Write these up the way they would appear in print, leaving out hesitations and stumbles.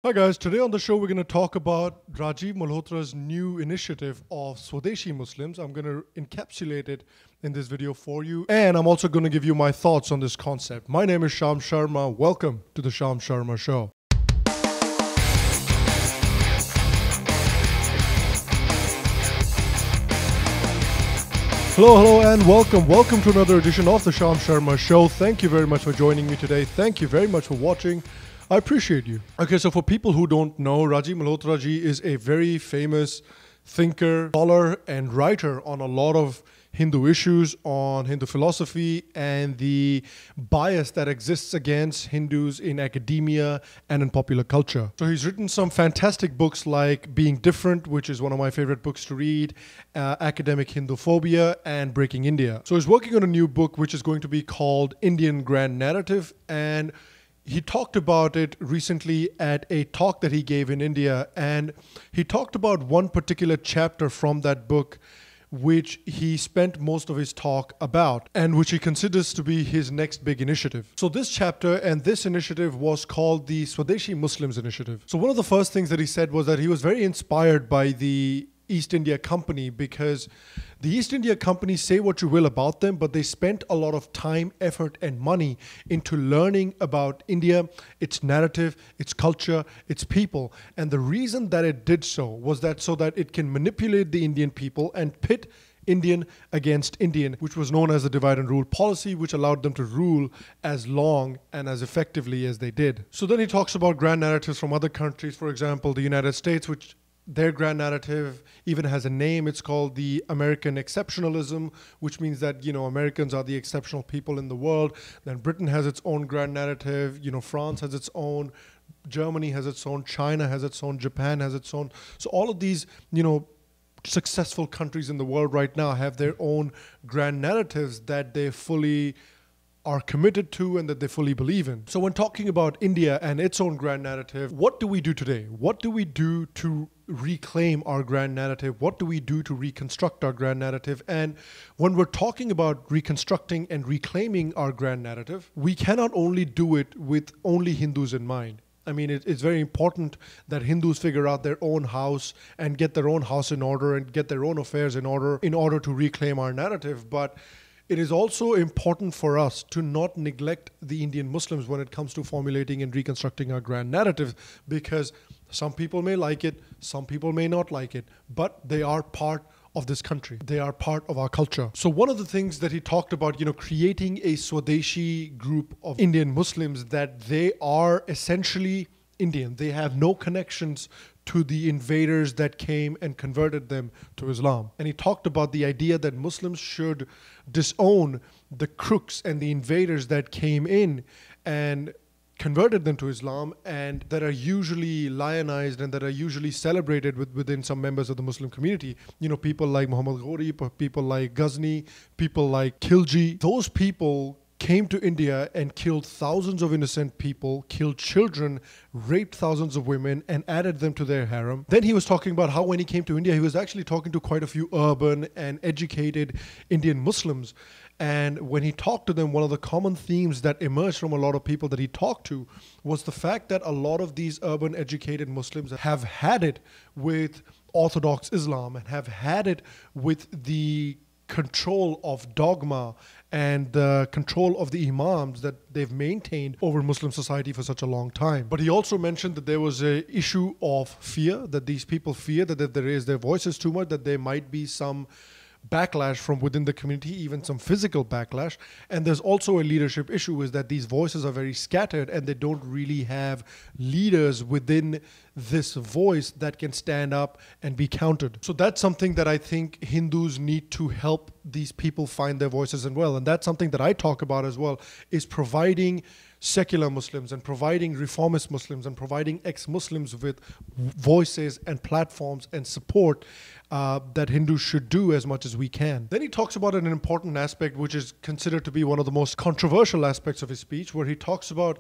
Hi guys, today on the show we're going to talk about Rajiv Malhotra's new initiative of Swadeshi Muslims. I'm going to encapsulate it in this video for you, and I'm also going to give you my thoughts on this concept. My name is Sham Sharma. Welcome to the Sham Sharma Show. Hello, and welcome to another edition of the Sham Sharma Show. Thank you very much for joining me today. Thank you very much for watching. I appreciate you. Okay, so for people who don't know, Rajiv Malhotra Ji is a very famous thinker, scholar, and writer on a lot of Hindu issues, on Hindu philosophy, and the bias that exists against Hindus in academia and in popular culture. So he's written some fantastic books like Being Different, which is one of my favorite books to read, Academic Hinduphobia, and Breaking India. So he's working on a new book which is going to be called Indian Grand Narrative, and he talked about it recently at a talk that he gave in India, and he talked about one particular chapter from that book which he spent most of his talk about and which he considers to be his next big initiative. So this chapter and this initiative was called the Swadeshi Muslims Initiative. So one of the first things that he said was that he was very inspired by the East India Company, because the East India Company, say what you will about them, but they spent a lot of time, effort, and money into learning about India, its narrative, its culture, its people. And the reason that it did so was that so that it can manipulate the Indian people and pit Indian against Indian, which was known as the divide and rule policy, which allowed them to rule as long and as effectively as they did. So then he talks about grand narratives from other countries, for example, the United States, which their grand narrative even has a name. It's called the American exceptionalism, which means that, Americans are the exceptional people in the world. Then Britain has its own grand narrative. France has its own. Germany has its own. China has its own. Japan has its own. So all of these, successful countries in the world right now have their own grand narratives that they fully are committed to and that they fully believe in. So when talking about India and its own grand narrative, what do we do today? What do we do to reclaim our grand narrative? What do we do to reconstruct our grand narrative? And when we're talking about reconstructing and reclaiming our grand narrative, we cannot only do it with only Hindus in mind. I mean, it's very important that Hindus figure out their own house and get their own house in order and get their own affairs in order to reclaim our narrative. But it is also important for us to not neglect the Indian Muslims when it comes to formulating and reconstructing our grand narrative, because some people may like it, some people may not like it, but they are part of this country. They are part of our culture. So one of the things that he talked about, creating a Swadeshi group of Indian Muslims, that they are essentially Indian. They have no connections to the invaders that came and converted them to Islam. And he talked about the idea that Muslims should disown the crooks and the invaders that came in and converted them to Islam, and that are usually lionized and that are usually celebrated within some members of the Muslim community. People like Muhammad Ghori, people like Ghazni, people like Khilji. Those people came to India and killed thousands of innocent people, killed children, raped thousands of women, and added them to their harem. Then he was talking about how when he came to India, he was actually talking to quite a few urban and educated Indian Muslims. And when he talked to them, one of the common themes that emerged from a lot of people that he talked to was the fact that a lot of these urban educated Muslims have had it with Orthodox Islam and have had it with the control of dogma and the control of the imams that they've maintained over Muslim society for such a long time. But he also mentioned that there was an issue of fear, that these people fear that if they raise their voices too much, that there might be some backlash from within the community, even some physical backlash. And there's also a leadership issue, is that these voices are very scattered and they don't really have leaders within this voice that can stand up and be counted. So that's something that I think Hindus need to help these people find their voices as well. And that's something that I talk about as well, is providing secular Muslims and providing reformist Muslims and providing ex-Muslims with voices and platforms and support that Hindus should do as much as we can. Then he talks about an important aspect which is considered to be one of the most controversial aspects of his speech, where he talks about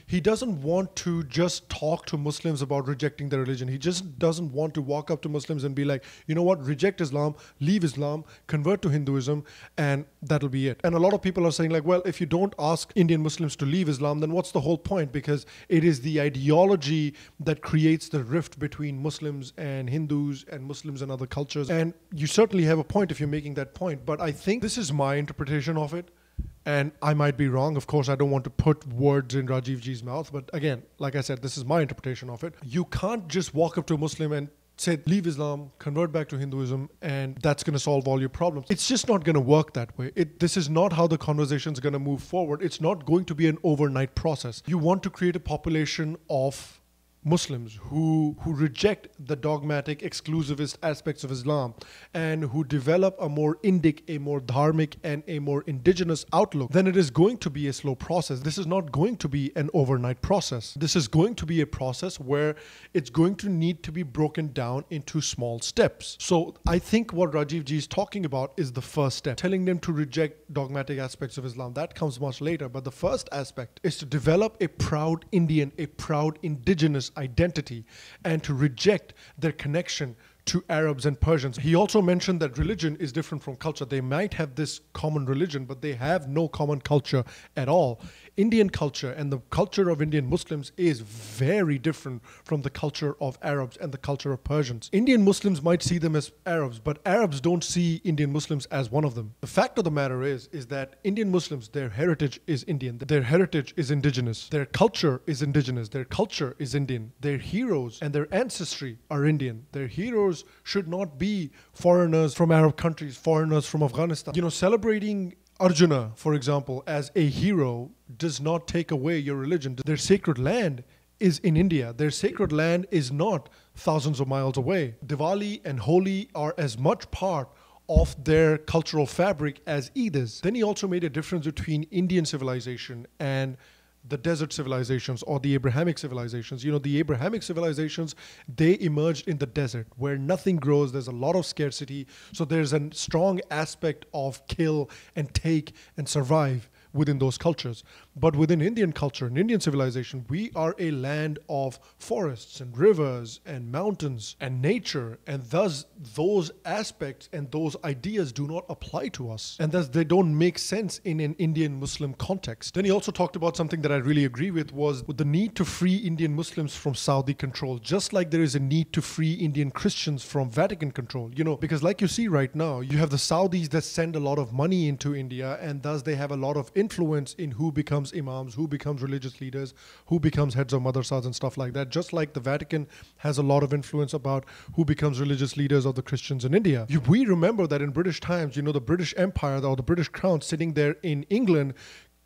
he doesn't want to just talk to Muslims about rejecting their religion. He just doesn't want to walk up to Muslims and be like, you know what, reject Islam, leave Islam, convert to Hinduism, and that'll be it. And a lot of people are saying like, well, if you don't ask Indian Muslims to leave Islam, then what's the whole point? Because it is the ideology that creates the rift between Muslims and Hindus and Muslims and other cultures. And you certainly have a point if you're making that point. But I think this is my interpretation of it. And I might be wrong. Of course, I don't want to put words in Rajiv Ji's mouth. But again, like I said, this is my interpretation of it. You can't just walk up to a Muslim and say, leave Islam, convert back to Hinduism, and that's going to solve all your problems. It's just not going to work that way. This is not how the conversation is going to move forward. It's not going to be an overnight process. You want to create a population of Muslims who reject the dogmatic exclusivist aspects of Islam and who develop a more Indic, a more dharmic, and a more indigenous outlook, then it is going to be a slow process. This is not going to be an overnight process. This is going to be a process where it's going to need to be broken down into small steps. So I think what Rajiv Ji is talking about is the first step, telling them to reject dogmatic aspects of Islam. That comes much later. But the first aspect is to develop a proud Indian, a proud indigenous identity, and to reject their connection to Arabs and Persians. He also mentioned that religion is different from culture. They might have this common religion, but they have no common culture at all. Indian culture and the culture of Indian Muslims is very different from the culture of Arabs and the culture of Persians. Indian Muslims might see them as Arabs, but Arabs don't see Indian Muslims as one of them. The fact of the matter is that Indian Muslims, their heritage is Indian. Their heritage is indigenous. Their culture is indigenous. Their culture is Indian. Their heroes and their ancestry are Indian. Their heroes should not be foreigners from Arab countries, foreigners from Afghanistan. You know, celebrating Arjuna, for example, as a hero does not take away your religion. Their sacred land is in India. Their sacred land is not thousands of miles away. Diwali and Holi are as much part of their cultural fabric as Eid is. Then he also made a difference between Indian civilization and the desert civilizations or the Abrahamic civilizations. You know, the Abrahamic civilizations, they emerged in the desert where nothing grows. There's a lot of scarcity. So there's a strong aspect of kill and take and survive within those cultures. But within Indian culture and Indian civilization, we are a land of forests and rivers and mountains and nature, and thus those aspects and those ideas do not apply to us, and thus they don't make sense in an Indian Muslim context. Then he also talked about something that I really agree with, was the need to free Indian Muslims from Saudi control, just like there is a need to free Indian Christians from Vatican control. You know, because like you see right now, you have the Saudis that send a lot of money into India, and thus they have a lot of influence in who becomes imams, who becomes religious leaders, who becomes heads of madrasas and stuff like that. Just like the Vatican has a lot of influence about who becomes religious leaders of the Christians in India. We remember that in British times, you know, the British Empire or the British Crown sitting there in England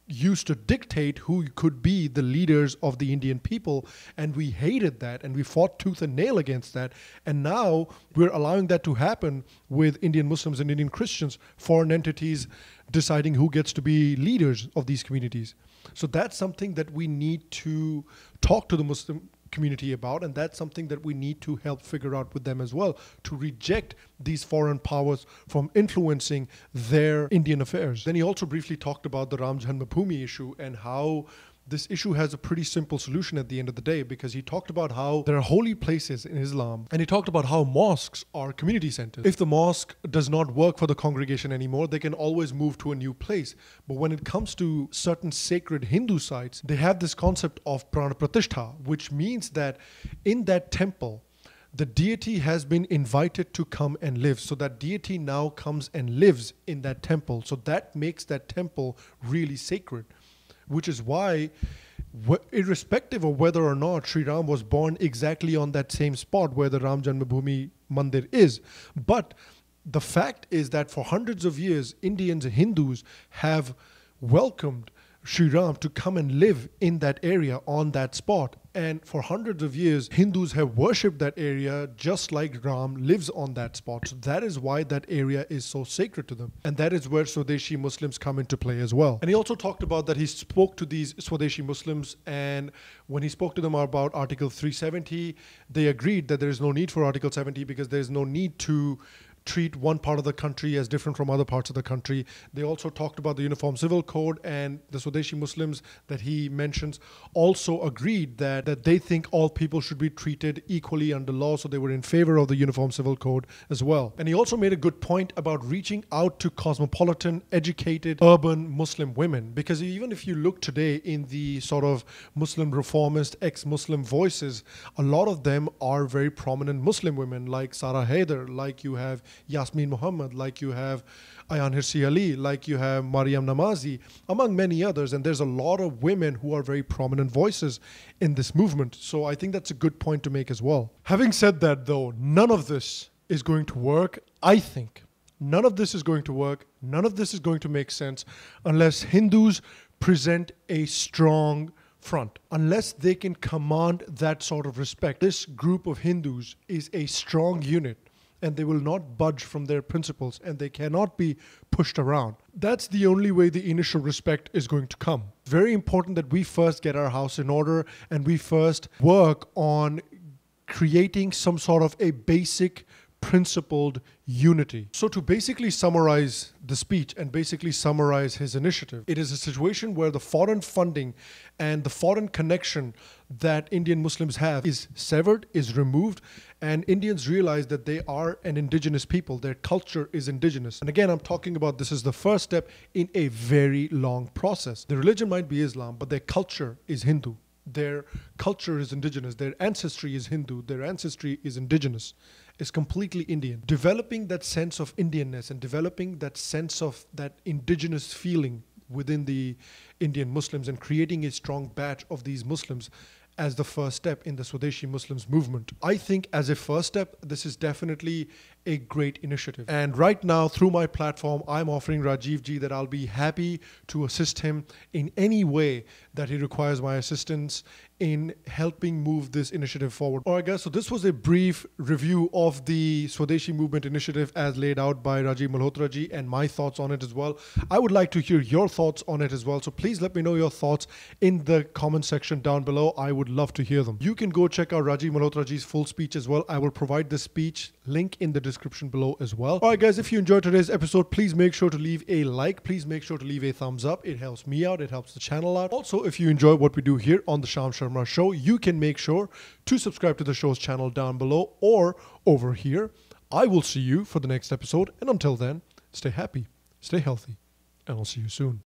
used to dictate who could be the leaders of the Indian people, and we hated that and we fought tooth and nail against that. And now we're allowing that to happen with Indian Muslims and Indian Christians, foreign entities deciding who gets to be leaders of these communities. So that's something that we need to talk to the Muslim community about, and that's something that we need to help figure out with them as well, to reject these foreign powers from influencing their Indian affairs. Then he also briefly talked about the Ram Janmabhoomi issue and how this issue has a pretty simple solution at the end of the day, because he talked about how there are holy places in Islam, and he talked about how mosques are community centers. If the mosque does not work for the congregation anymore, they can always move to a new place. But when it comes to certain sacred Hindu sites, they have this concept of prana pratishtha, which means that in that temple, the deity has been invited to come and live. So that deity now comes and lives in that temple. So that makes that temple really sacred. Which is why, irrespective of whether or not Sri Ram was born exactly on that same spot where the Ram Janmabhoomi Mandir is, but the fact is that for hundreds of years, Indians and Hindus have welcomed Sri Ram to come and live in that area on that spot. And for hundreds of years, Hindus have worshipped that area just like Ram lives on that spot. So that is why that area is so sacred to them. And that is where Swadeshi Muslims come into play as well. And he also talked about that he spoke to these Swadeshi Muslims, and when he spoke to them about Article 370, they agreed that there is no need for Article 70 because there is no need to treat one part of the country as different from other parts of the country. They also talked about the Uniform Civil Code, and the Swadeshi Muslims that he mentions also agreed that they think all people should be treated equally under law, so they were in favor of the Uniform Civil Code as well. And he also made a good point about reaching out to cosmopolitan, educated, urban Muslim women, because even if you look today in the sort of Muslim reformist, ex-Muslim voices, a lot of them are very prominent Muslim women, like Sarah Haider, like you have Yasmin Muhammad, like you have Ayan Hirsi Ali, like you have Mariam Namazi, among many others. And there's a lot of women who are very prominent voices in this movement. So I think that's a good point to make as well. Having said that, though, none of this is going to work, I think. None of this is going to work. None of this is going to make sense unless Hindus present a strong front, unless they can command that sort of respect. This group of Hindus is a strong unit, and they will not budge from their principles, and they cannot be pushed around. That's the only way the initial respect is going to come. Very important that we first get our house in order, and we first work on creating some sort of a basic principled unity. So to basically summarize the speech and basically summarize his initiative, it is a situation where the foreign funding and the foreign connection that Indian Muslims have is severed, is removed, and Indians realize that they are an indigenous people. Their culture is indigenous. And again, I'm talking about this is the first step in a very long process. The religion might be Islam, but their culture is Hindu. Their culture is indigenous. Their ancestry is Hindu. Their ancestry is indigenous. It's completely Indian. Developing that sense of Indianness and developing that sense of that indigenous feeling within the Indian Muslims and creating a strong batch of these Muslims as the first step in the Swadeshi Muslims movement. I think as a first step, this is definitely a great initiative. And right now, through my platform, I'm offering Rajiv Ji that I'll be happy to assist him in any way that he requires my assistance in helping move this initiative forward. All right, guys, so this was a brief review of the Swadeshi Movement initiative as laid out by Rajiv Malhotra Ji and my thoughts on it as well. I would like to hear your thoughts on it as well. So please let me know your thoughts in the comment section down below. I would love to hear them. You can go check out Rajiv Malhotra Ji's full speech as well. I will provide the speech link in the description below as well. All right, guys, if you enjoyed today's episode, please make sure to leave a like. Please make sure to leave a thumbs up. It helps me out. It helps the channel out. Also, if you enjoy what we do here on the Sham Sharma Show, you can make sure to subscribe to the show's channel down below or over here. I will see you for the next episode. And until then, stay happy, stay healthy, and I'll see you soon.